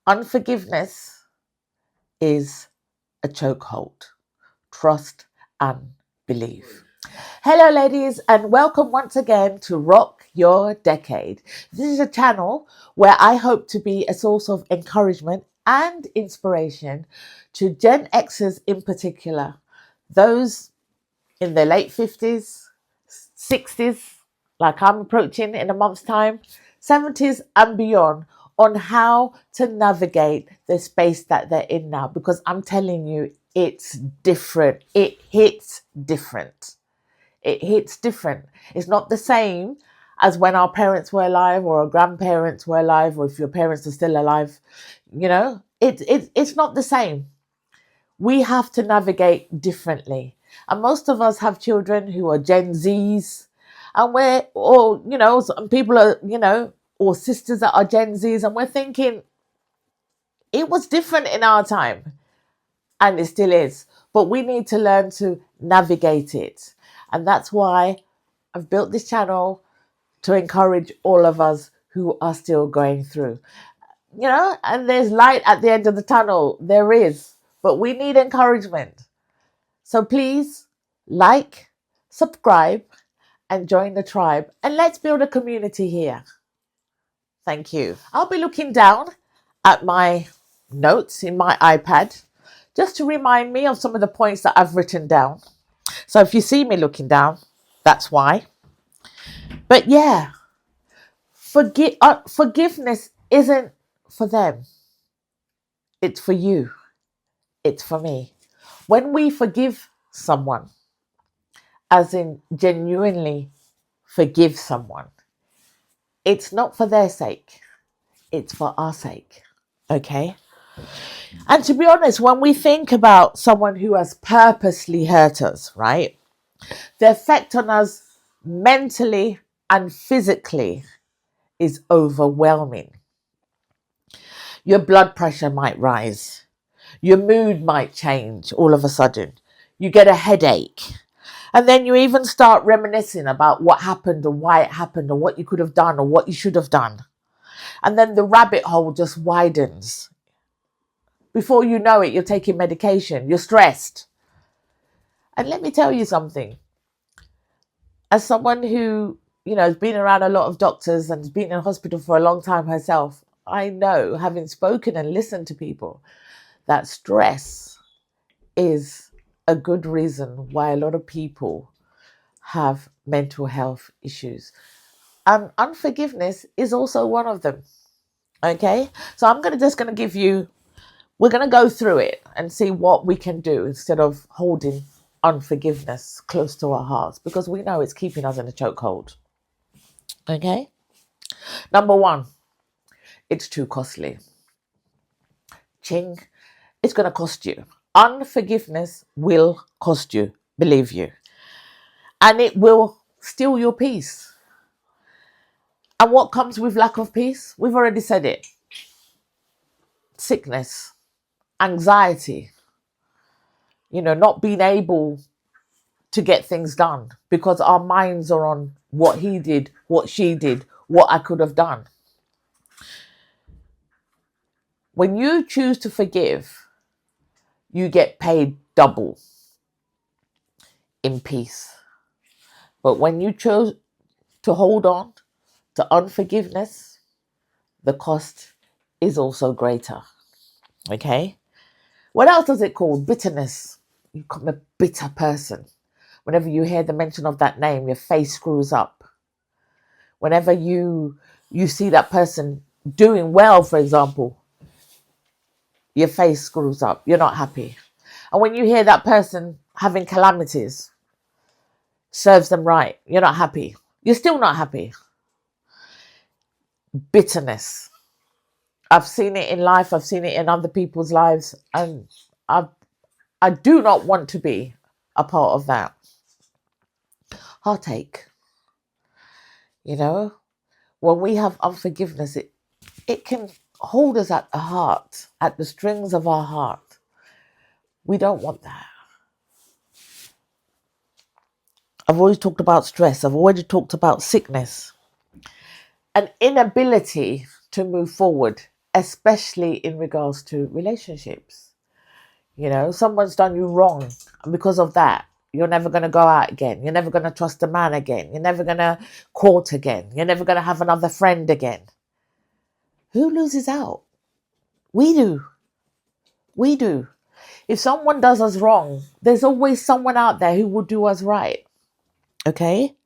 Unforgiveness is a chokehold. Trust and believe. Hello, ladies, and welcome once again to Rock Your Decade. This is a channel where I hope to be a source of encouragement and inspiration to Gen Xers in particular, those in their late 50s, 60s, like I'm approaching in a month's time, 70s and beyond, on how to navigate the space that they're in now. Because I'm telling you, it's different. It hits different. It hits different. It's not the same as when our parents were alive or our grandparents were alive, or if your parents are still alive. It's not the same. We have to navigate differently. And most of us have children who are Gen Zs, and some people are, or sisters that are Gen Zs, and we're thinking it was different in our time, and it still is. But we need to learn to navigate it. And that's why I've built this channel to encourage all of us who are still going through. And there's light at the end of the tunnel. There is. But we need encouragement. So please like, subscribe, and join the tribe. And let's build a community here. Thank you. I'll be looking down at my notes in my iPad just to remind me of some of the points that I've written down. So if you see me looking down, that's why. But yeah, forgiveness isn't for them. It's for you. It's for me. When we forgive someone, as in genuinely forgive someone, it's not for their sake. It's for our sake. Okay? And to be honest, when we think about someone who has purposely hurt us, right? The effect on us mentally and physically is overwhelming. Your blood pressure might rise. Your mood might change all of a sudden. You get a headache. And then you even start reminiscing about what happened and why it happened and what you could have done or what you should have done. And then the rabbit hole just widens. Before you know it, you're taking medication. You're stressed. And let me tell you something. As someone who, has been around a lot of doctors and has been in hospital for a long time herself, I know, having spoken and listened to people, that stress is a good reason why a lot of people have mental health issues. And unforgiveness is also one of them. Okay? So I'm just going to give you, we're going to go through it and see what we can do instead of holding unforgiveness close to our hearts, because we know it's keeping us in a chokehold. Okay? Number one, it's too costly. Ching, it's going to cost you. Unforgiveness will cost you, believe you. And it will steal your peace. And what comes with lack of peace? We've already said it. Sickness, anxiety, not being able to get things done because our minds are on what he did, what she did, what I could have done. When you choose to forgive, you get paid double in peace. But when you chose to hold on to unforgiveness, the cost is also greater. Okay? What else does it call? Bitterness. You become a bitter person. Whenever you hear the mention of that name, your face screws up. Whenever you see that person doing well, for example, your face screws up. You're not happy. And when you hear that person having calamities, serves them right, you're not happy. You're still not happy. Bitterness. I've seen it in life. I've seen it in other people's lives. And I do not want to be a part of that. Heartache. When we have unforgiveness, it can hold us at the heart, at the strings of our heart. We don't want that. I've always talked about stress. I've already talked about sickness. An inability to move forward especially in regards to relationships. You know, someone's done you wrong, and because of that, you're never going to go out again. You're never going to trust a man again. You're never going to court again. You're never going to have another friend again. Who loses out? We do. We do. If someone does us wrong, there's always someone out there who will do us right. Okay?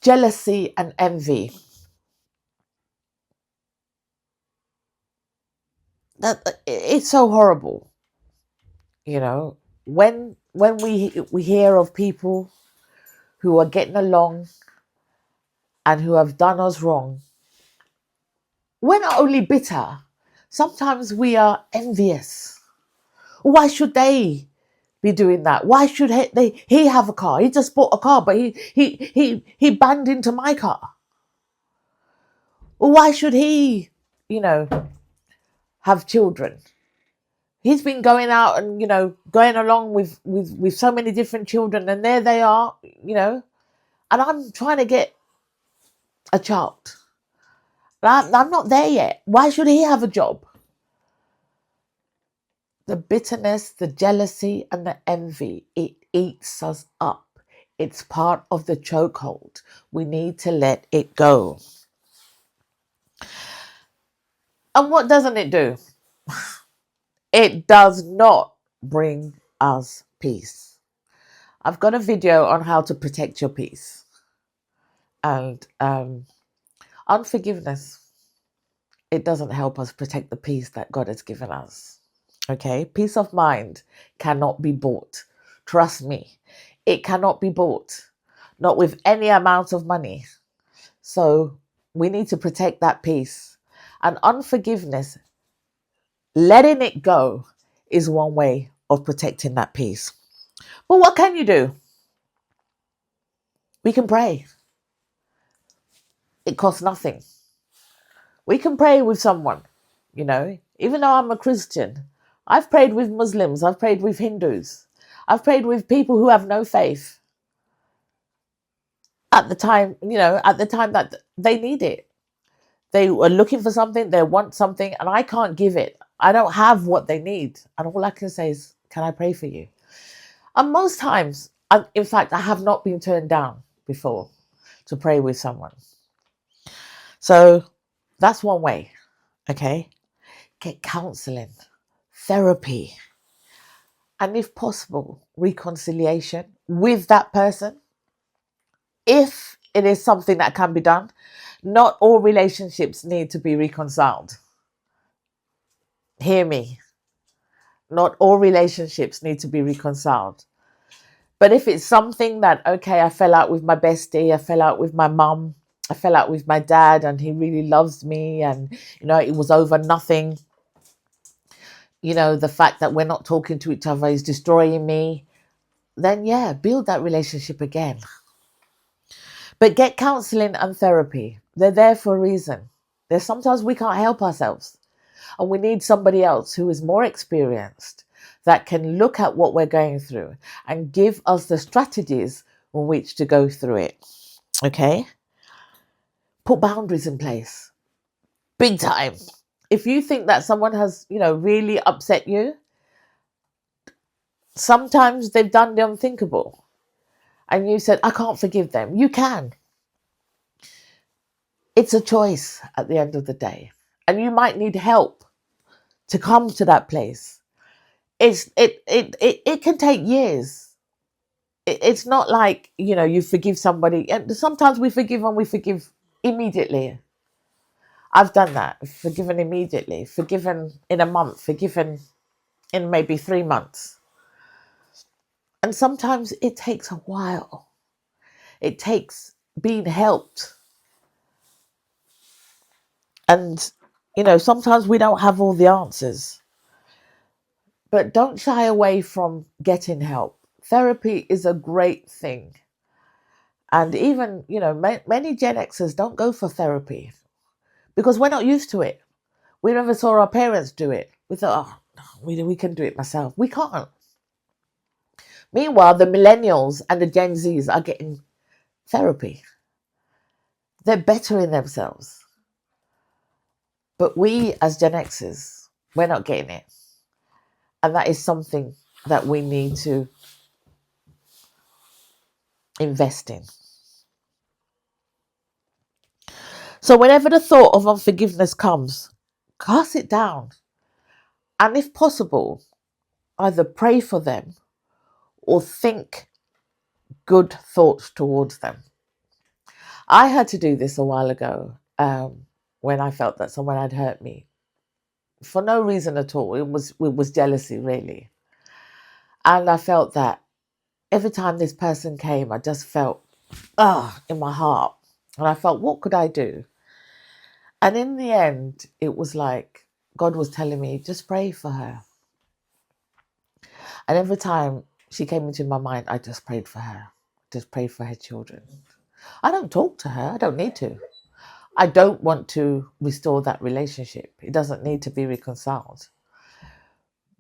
Jealousy and envy. It's so horrible. You know, when we hear of people who are getting along and who have done us wrong, we're not only bitter, sometimes we are envious. Why should they be doing that? Why should he have a car? He just bought a car, but he banged into my car. Why should he, have children? He's been going out and, going along with so many different children, and there they are, and I'm trying to get a child. I'm not there yet. Why should he have a job? The bitterness, the jealousy, and the envy, it eats us up. It's part of the chokehold. We need to let it go. And what doesn't it do? It does not bring us peace. I've got a video on how to protect your peace. And unforgiveness, it doesn't help us protect the peace that God has given us. Okay? Peace of mind cannot be bought. Trust me, it cannot be bought. Not with any amount of money. So we need to protect that peace. And unforgiveness, letting it go, is one way of protecting that peace. But what can you do? We can pray. It costs nothing. We can pray with someone, even though I'm a Christian. I've prayed with Muslims. I've prayed with Hindus. I've prayed with people who have no faith. At the time that they need it. They are looking for something, they want something, and I can't give it. I don't have what they need. And all I can say is, can I pray for you? And most times, in fact, I have not been turned down before to pray with someone. So that's one way, okay? Get counseling, therapy, and if possible, reconciliation with that person. If it is something that can be done, not all relationships need to be reconciled. Hear me. Not all relationships need to be reconciled. But if it's something that, okay, I fell out with my bestie, I fell out with my mum, I fell out with my dad, and he really loves me, and, it was over nothing. The fact that we're not talking to each other is destroying me. Then, yeah, build that relationship again. But get counseling and therapy. They're there for a reason. There's sometimes we can't help ourselves. And we need somebody else who is more experienced that can look at what we're going through and give us the strategies on which to go through it. Okay? Put boundaries in place. Big time. If you think that someone has, really upset you, sometimes they've done the unthinkable. And you said, I can't forgive them. You can. It's a choice at the end of the day. And you might need help to come to that place. It can take years. It's not like, you forgive somebody. And sometimes we forgive and we forgive immediately. I've done that. Forgiven immediately. Forgiven in a month. Forgiven in maybe 3 months. And sometimes it takes a while. It takes being helped. And, sometimes we don't have all the answers. But don't shy away from getting help. Therapy is a great thing. And even, many Gen Xers don't go for therapy because we're not used to it. We never saw our parents do it. We thought, we can do it myself. We can't. Meanwhile, the millennials and the Gen Zs are getting therapy. They're bettering themselves. But we as Gen Xers, we're not getting it. And that is something that we need to invest in. So whenever the thought of unforgiveness comes, cast it down. And if possible, either pray for them or think good thoughts towards them. I had to do this a while ago when I felt that someone had hurt me for no reason at all. It was jealousy, really. And I felt that every time this person came, I just felt in my heart. And I felt, what could I do? And in the end, it was like God was telling me, just pray for her. And every time she came into my mind, I just prayed for her. Just prayed for her children. I don't talk to her. I don't need to. I don't want to restore that relationship. It doesn't need to be reconciled.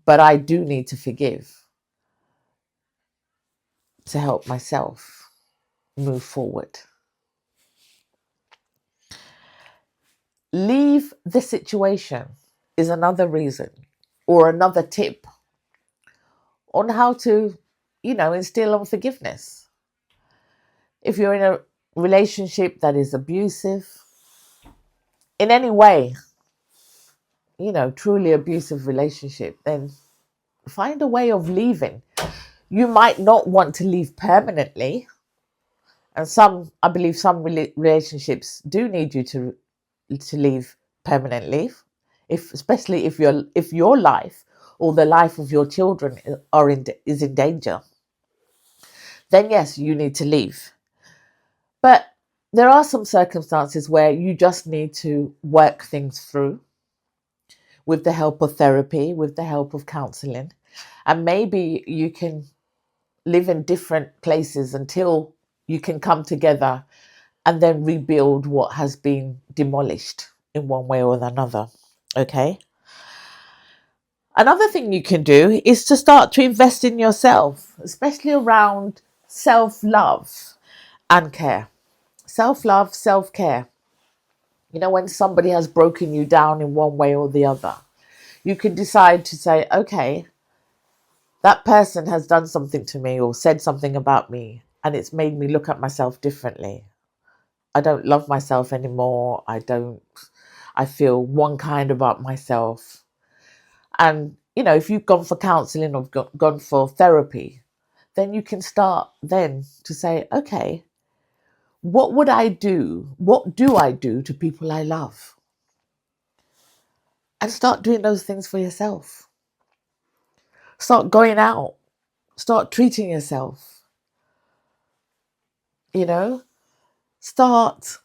But I do need to forgive to help myself move forward. Leave the situation is another reason or another tip on how to, instill unforgiveness. If you're in a relationship that is abusive, in any way, truly abusive relationship, then find a way of leaving. You might not want to leave permanently. And I believe some relationships do need you to leave permanently, especially if your life or the life of your children is in danger. Then yes, you need to leave. But there are some circumstances where you just need to work things through with the help of therapy, with the help of counseling. And maybe you can live in different places until you can come together and then rebuild what has been demolished in one way or another. Okay? Another thing you can do is to start to invest in yourself, especially around self-love and care. Self-love, self-care. When somebody has broken you down in one way or the other, you can decide to say, okay, that person has done something to me or said something about me, and it's made me look at myself differently. I don't love myself anymore. I feel one kind about myself. And, if you've gone for counseling or gone for therapy, then you can start then to say, okay, what would I do? What do I do to people I love? And start doing those things for yourself. Start going out. Start treating yourself. Start.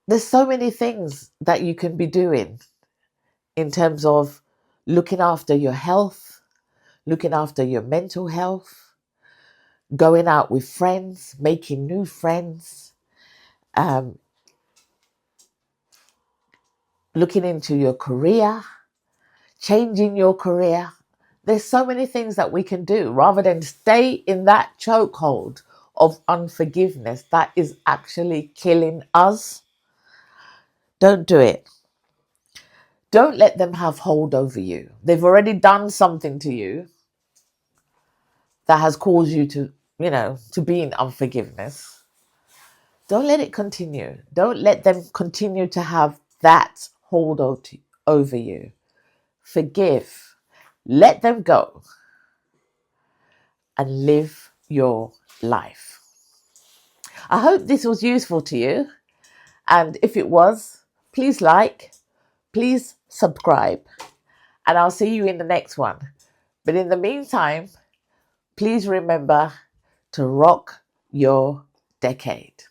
There's so many things that you can be doing in terms of looking after your health, looking after your mental health, going out with friends, making new friends, looking into your career, changing your career. There's so many things that we can do rather than stay in that chokehold of unforgiveness that is actually killing us. Don't do it. Don't let them have hold over you. They've already done something to you that has caused you to be in unforgiveness. Don't let it continue. Don't let them continue to have that hold over you. Forgive. Let them go and live your life. I hope this was useful to you. And if it was, please like, please subscribe, and I'll see you in the next one. But in the meantime, please remember to rock your decade.